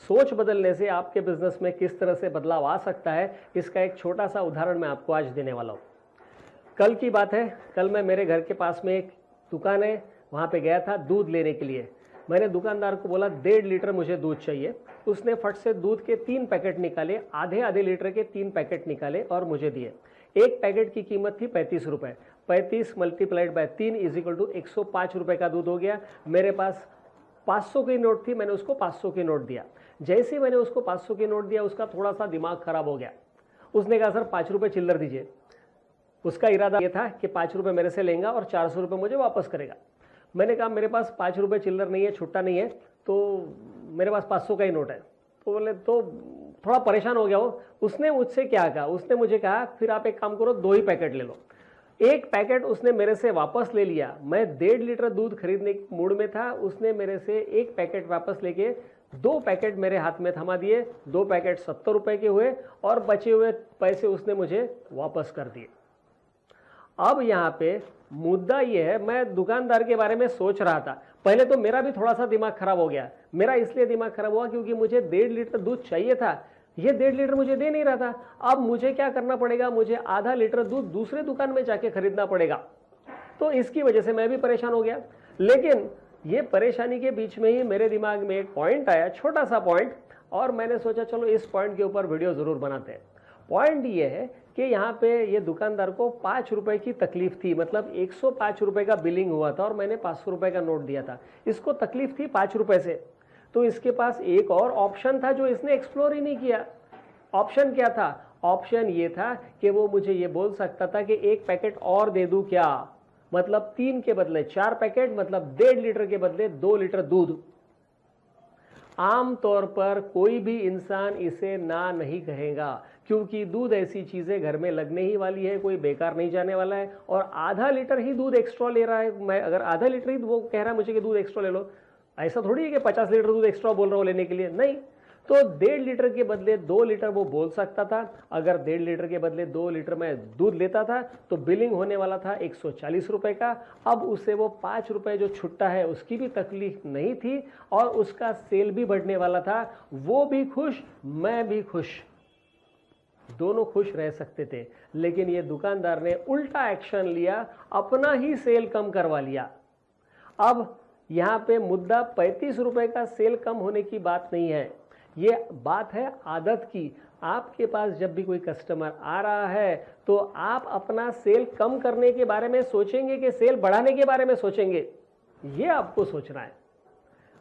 सोच बदलने से आपके बिजनेस में किस तरह से बदलाव आ सकता है, इसका एक छोटा सा उदाहरण मैं आपको आज देने वाला हूँ। कल की बात है, कल मैं मेरे घर के पास में एक दुकान है, वहाँ पे गया था दूध लेने के लिए। मैंने दुकानदार को बोला 1.5 लीटर मुझे दूध चाहिए। उसने फट से दूध के 3 पैकेट निकाले, आधे आधे लीटर के 3 पैकेट निकाले और मुझे दिए। एक पैकेट की कीमत थी 35 रुपये। 35 मल्टीप्लाइड बाय 3 इजिकल टू 105 रुपये का दूध हो गया। मेरे पास 500 की नोट थी, मैंने उसको 500 की नोट दिया। जैसे ही मैंने उसको 500 की नोट दिया, उसका थोड़ा सा दिमाग खराब हो गया। उसने कहा सर 5 रुपये चिल्लर दीजिए। उसका इरादा ये था कि 5 रुपये मेरे से लेगा और 400 रुपये मुझे वापस करेगा। मैंने कहा मेरे पास 5 रुपये चिल्लर नहीं है, छुट्टा नहीं है, तो मेरे पास 500 का ही नोट है। तो बोले, तो थोड़ा परेशान हो गया वो। उसने मुझसे क्या कहा, उसने मुझे कहा फिर आप एक काम करो, 2 ही पैकेट ले लो। एक पैकेट उसने मेरे से वापस ले लिया। मैं 1.5 लीटर दूध खरीदने के मूड में था, उसने मेरे से एक पैकेट वापस लेके 2 पैकेट मेरे हाथ में थमा दिए। 2 पैकेट 70 रुपए के हुए और बचे हुए पैसे उसने मुझे वापस कर दिए। अब यहाँ पे मुद्दा ये है, मैं दुकानदार के बारे में सोच रहा था। पहले तो मेरा भी थोड़ा सा दिमाग खराब हो गया। मेरा इसलिए दिमाग खराब हुआ क्योंकि मुझे 1.5 लीटर दूध चाहिए था, ये 1.5 लीटर मुझे दे नहीं रहा था। अब मुझे क्या करना पड़ेगा, मुझे आधा लीटर दूध दूसरे दुकान में जाके खरीदना पड़ेगा। तो इसकी वजह से मैं भी परेशान हो गया। लेकिन ये परेशानी के बीच में ही मेरे दिमाग में एक पॉइंट आया, छोटा सा पॉइंट, और मैंने सोचा चलो इस पॉइंट के ऊपर वीडियो जरूर बनाते हैं। पॉइंट ये है कि यहाँ पे ये दुकानदार को 5 रुपए की तकलीफ थी, मतलब 105 रुपए का बिलिंग हुआ था और मैंने 500 रुपए का नोट दिया था। इसको तकलीफ थी 5 रुपए से। तो इसके पास एक और ऑप्शन था जो इसने एक्सप्लोर ही नहीं किया। ऑप्शन क्या था? ऑप्शन ये था कि वो मुझे ये बोल सकता था कि एक पैकेट और दे दूं क्या, मतलब 3 के बदले 4 पैकेट, मतलब 1.5 लीटर के बदले 2 लीटर दूध। आमतौर पर कोई भी इंसान इसे ना नहीं कहेगा, क्योंकि दूध ऐसी चीजें घर में लगने ही वाली है, कोई बेकार नहीं जाने वाला है। और आधा लीटर ही दूध एक्स्ट्रा ले रहा है। मैं अगर आधा लीटर ही वो कह रहा है मुझे कि दूध एक्स्ट्रा ले लो, ऐसा थोड़ी है कि 50 लीटर दूध एक्स्ट्रा बोल रहा हूं लेने के लिए, नहीं। तो 1.5 लीटर के बदले 2 लीटर वो बोल सकता था। अगर 1.5 लीटर के बदले 2 लीटर में दूध लेता था तो बिलिंग होने वाला था 140 रुपए का। अब उसे वो 5 रुपए जो छुट्टा है उसकी भी तकलीफ नहीं थी और उसका सेल भी बढ़ने वाला था। वो भी खुश, मैं भी खुश, दोनों खुश रह सकते थे। लेकिन ये दुकानदार ने उल्टा एक्शन लिया, अपना ही सेल कम करवा लिया। अब यहां पे मुद्दा 35 रुपए का सेल कम होने की बात नहीं है, ये बात है आदत की। आपके पास जब भी कोई कस्टमर आ रहा है तो आप अपना सेल कम करने के बारे में सोचेंगे कि सेल बढ़ाने के बारे में सोचेंगे, ये आपको सोचना है।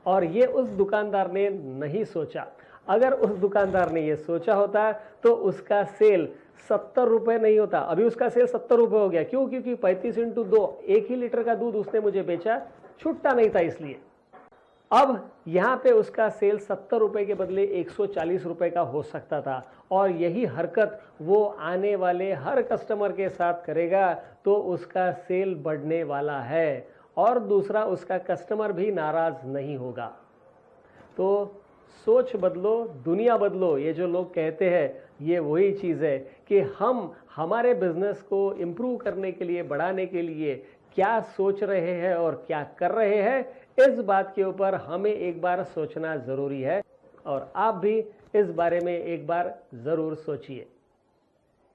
और ये उस दुकानदार ने नहीं सोचा। अगर उस दुकानदार ने ये सोचा होता तो उसका सेल 70 रुपये नहीं होता। अभी उसका सेल 70 रुपये हो गया। क्यों? क्योंकि 35 × 2, 1 ही लीटर का दूध उसने मुझे बेचा, छुट्टा नहीं था इसलिए। अब यहाँ पे उसका सेल 70 रुपये के बदले 140 रुपये का हो सकता था। और यही हरकत वो आने वाले हर कस्टमर के साथ करेगा तो उसका सेल बढ़ने वाला है। और दूसरा, उसका कस्टमर भी नाराज नहीं होगा। तो सोच बदलो, दुनिया बदलो, ये जो लोग कहते हैं ये वही चीज़ है कि हम हमारे बिजनेस को इम्प्रूव करने के लिए, बढ़ाने के लिए क्या सोच रहे हैं और क्या कर रहे हैं, इस बात के ऊपर हमें एक बार सोचना ज़रूरी है। और आप भी इस बारे में एक बार ज़रूर सोचिए।